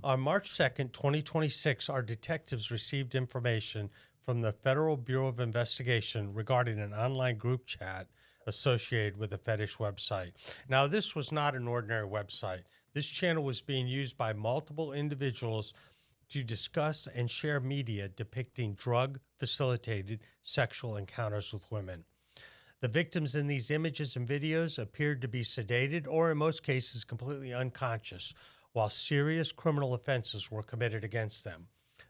On March 2nd, 2026, our detectives received information from the Federal Bureau of Investigation regarding an online group chat associated with a fetish website. Now, this was not an ordinary website. This channel was being used by multiple individuals to discuss and share media depicting drug-facilitated sexual encounters with women. The victims in these images and videos appeared to be sedated or, in most cases, completely unconscious, while serious criminal offenses were committed against them.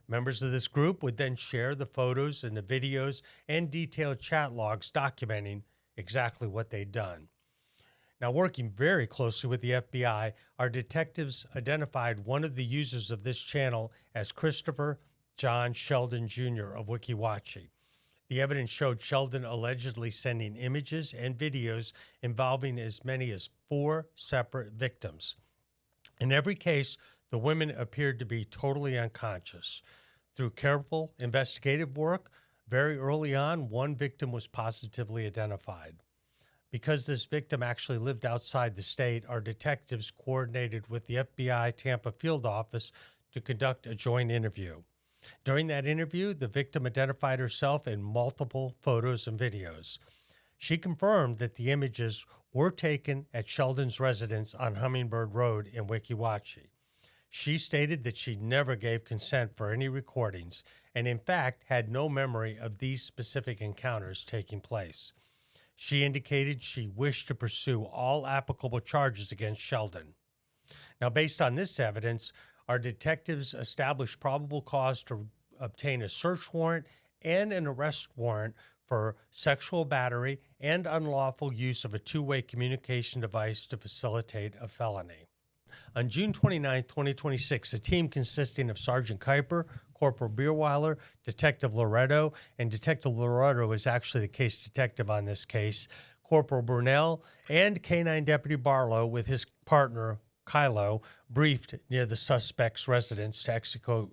Members of this group would then share the photos and the videos and detailed chat logs documenting exactly what they'd done. Now, working very closely with the FBI, our detectives identified one of the users of this channel as Christopher John Sheldon Jr. of 𝙎𝙝𝙬𝙧𝙞𝙀. The evidence showed Sheldon allegedly sending images and videos involving as many as 4 separate victims. In every case, the women appeared to be totally unconscious. Through careful investigative work, very early on, one victim was positively identified. Because this victim actually lived outside the state, our detectives coordinated with the FBI Tampa field office to conduct a joint interview. During that interview, the victim identified herself in multiple photos and videos. She confirmed that the images were taken at Sheldon's residence on Hummingbird Road in 𝙎𝙝𝙬𝙧𝙞𝙀. She stated that she never gave consent for any recordings and, in fact, had no memory of these specific encounters taking place. She indicated she wished to pursue all applicable charges against Sheldon. Now, based on this evidence, our detectives established probable cause to obtain a search warrant and an arrest warrant for sexual battery and unlawful use of a two-way communication device to facilitate a felony. On June 29, 2026, a team consisting of Sergeant Kuiper, Corporal Bierweiler, Detective Loretto, and Detective Loretto is actually the case detective on this case, Corporal Brunel, and K-9 Deputy Barlow with his partner, Kylo, briefed near the suspect's residence to execute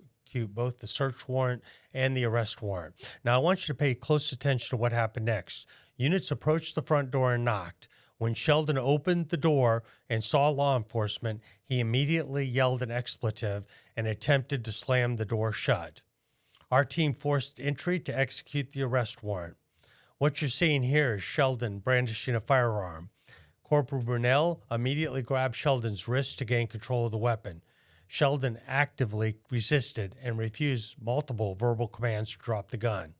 both the search warrant and the arrest warrant. Now, I want you to pay close attention to what happened next. Units approached the front door and knocked. When Sheldon opened the door and saw law enforcement, he immediately yelled an expletive and attempted to slam the door shut. Our team forced entry to execute the arrest warrant. What you're seeing here is Sheldon brandishing a firearm. Corporal Brunel immediately grabbed Sheldon's wrist to gain control of the weapon. Sheldon actively resisted and refused multiple verbal commands to drop the gun.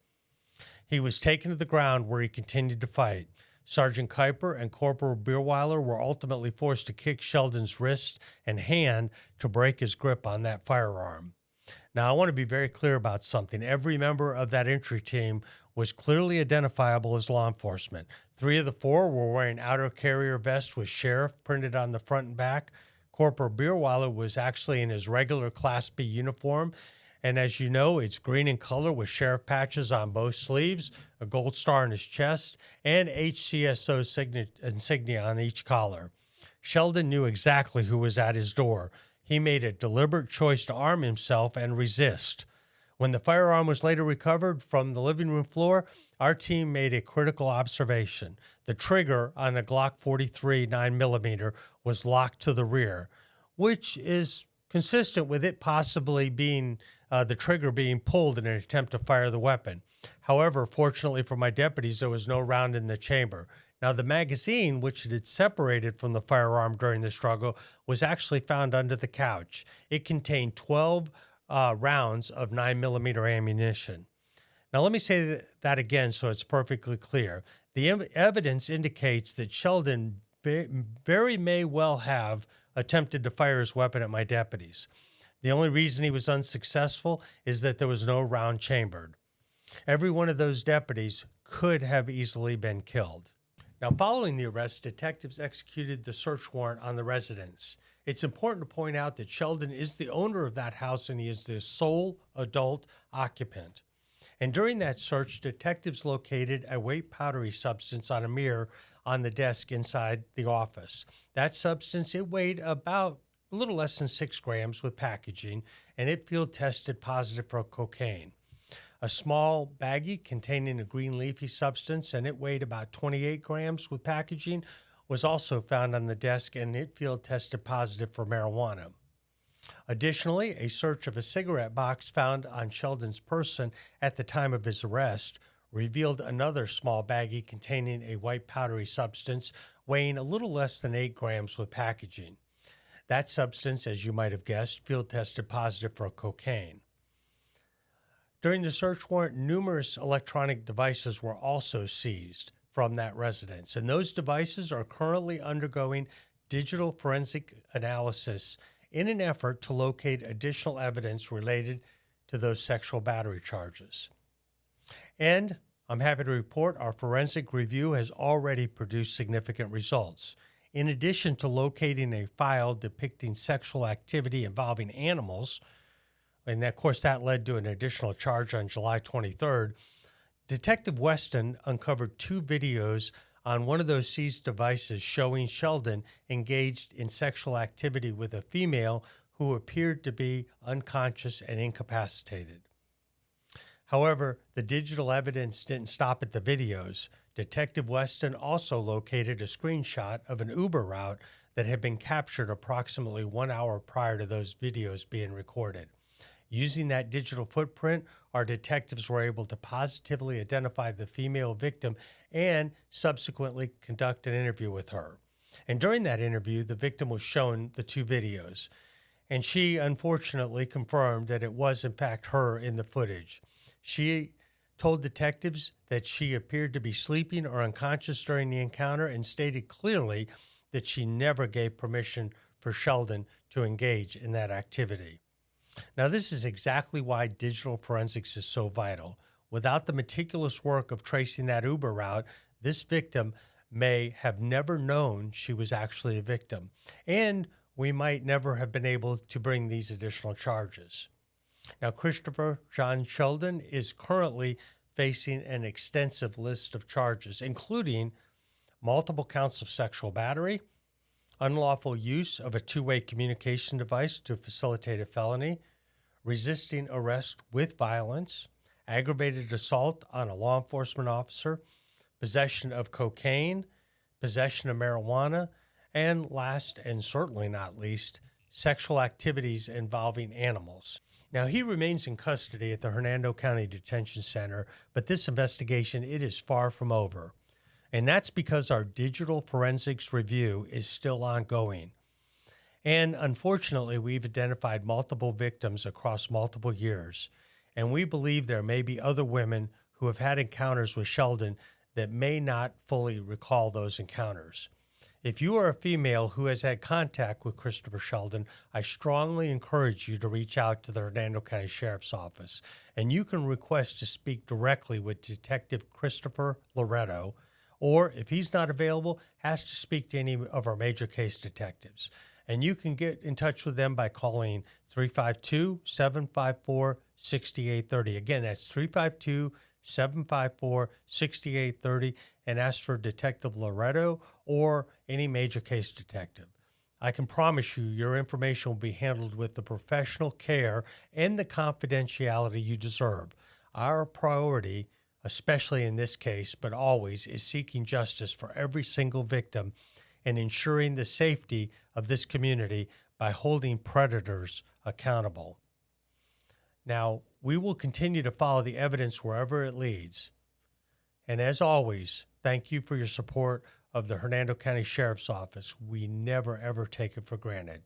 He was taken to the ground where he continued to fight. Sergeant Kuiper and Corporal Bierweiler were ultimately forced to kick Sheldon's wrist and hand to break his grip on that firearm. Now, I want to be very clear about something. Every member of that entry team was clearly identifiable as law enforcement. 3 of the 4 were wearing outer carrier vests with sheriff printed on the front and back. Corporal Bierweiler was actually in his regular Class B uniform, and as you know, it's green in color with sheriff patches on both sleeves, a gold star on his chest, and HCSO insignia on each collar. Sheldon knew exactly who was at his door. He made a deliberate choice to arm himself and resist. When the firearm was later recovered from the living room floor, our team made a critical observation. The trigger on a Glock 43 9mm was locked to the rear, which is consistent with it possibly being the trigger being pulled in an attempt to fire the weapon. However, fortunately for my deputies, there was no round in the chamber. Now, the magazine, which had separated from the firearm during the struggle, was actually found under the couch. It contained 12 rounds of 9mm ammunition. Now, let me say that again so it's perfectly clear. The evidence indicates that Sheldon very may well have attempted to fire his weapon at my deputies. The only reason he was unsuccessful is that there was no round chambered. Every one of those deputies could have easily been killed. Now, following the arrest, detectives executed the search warrant on the residence. It's important to point out that Sheldon is the owner of that house and he is the sole adult occupant. And during that search, detectives located a white powdery substance on a mirror on the desk inside the office. That substance, it weighed about a little less than 6 grams with packaging, and it field tested positive for cocaine. A small baggie containing a green leafy substance, and it weighed about 28 grams with packaging, was also found on the desk, and it field tested positive for marijuana. Additionally, a search of a cigarette box found on Sheldon's person at the time of his arrest revealed another small baggie containing a white powdery substance weighing a little less than 8 grams with packaging. That substance, as you might have guessed, field tested positive for cocaine. During the search warrant, numerous electronic devices were also seized from that residence, and those devices are currently undergoing digital forensic analysis in an effort to locate additional evidence related to those sexual battery charges. And I'm happy to report our forensic review has already produced significant results. In addition to locating a file depicting sexual activity involving animals, and of course that led to an additional charge on July 23rd, Detective Weston uncovered 2 videos on one of those seized devices showing Sheldon engaged in sexual activity with a female who appeared to be unconscious and incapacitated. However, the digital evidence didn't stop at the videos. Detective Weston also located a screenshot of an Uber route that had been captured approximately 1 hour prior to those videos being recorded. Using that digital footprint, our detectives were able to positively identify the female victim and subsequently conduct an interview with her. And during that interview, the victim was shown the 2 videos, and she unfortunately confirmed that it was in fact her in the footage. She told detectives that she appeared to be sleeping or unconscious during the encounter and stated clearly that she never gave permission for Sheldon to engage in that activity. Now, this is exactly why digital forensics is so vital. Without the meticulous work of tracing that Uber route, this victim may have never known she was actually a victim, and we might never have been able to bring these additional charges. Now, Christopher John Sheldon is currently facing an extensive list of charges, including multiple counts of sexual battery, unlawful use of a 2-way communication device to facilitate a felony, resisting arrest with violence, aggravated assault on a law enforcement officer, possession of cocaine, possession of marijuana, and last and certainly not least, sexual activities involving animals. Now, he remains in custody at the Hernando County Detention Center, but this investigation, it is far from over. And that's because our digital forensics review is still ongoing. And unfortunately, we've identified multiple victims across multiple years. And we believe there may be other women who have had encounters with Sheldon that may not fully recall those encounters. If you are a female who has had contact with Christopher Sheldon, I strongly encourage you to reach out to the Hernando County Sheriff's Office. And you can request to speak directly with Detective Christopher Loretto, or if he's not available, ask to speak to any of our major case detectives. And you can get in touch with them by calling 352-754-6830. Again, that's 352-754-6830, and ask for Detective Loretto or any major case detective. I can promise you your information will be handled with the professional care and the confidentiality you deserve. Our priority, especially in this case, but always, is seeking justice for every single victim and ensuring the safety of this community by holding predators accountable. Now, we will continue to follow the evidence wherever it leads. And as always, thank you for your support of the Hernando County Sheriff's Office. We never, ever take it for granted.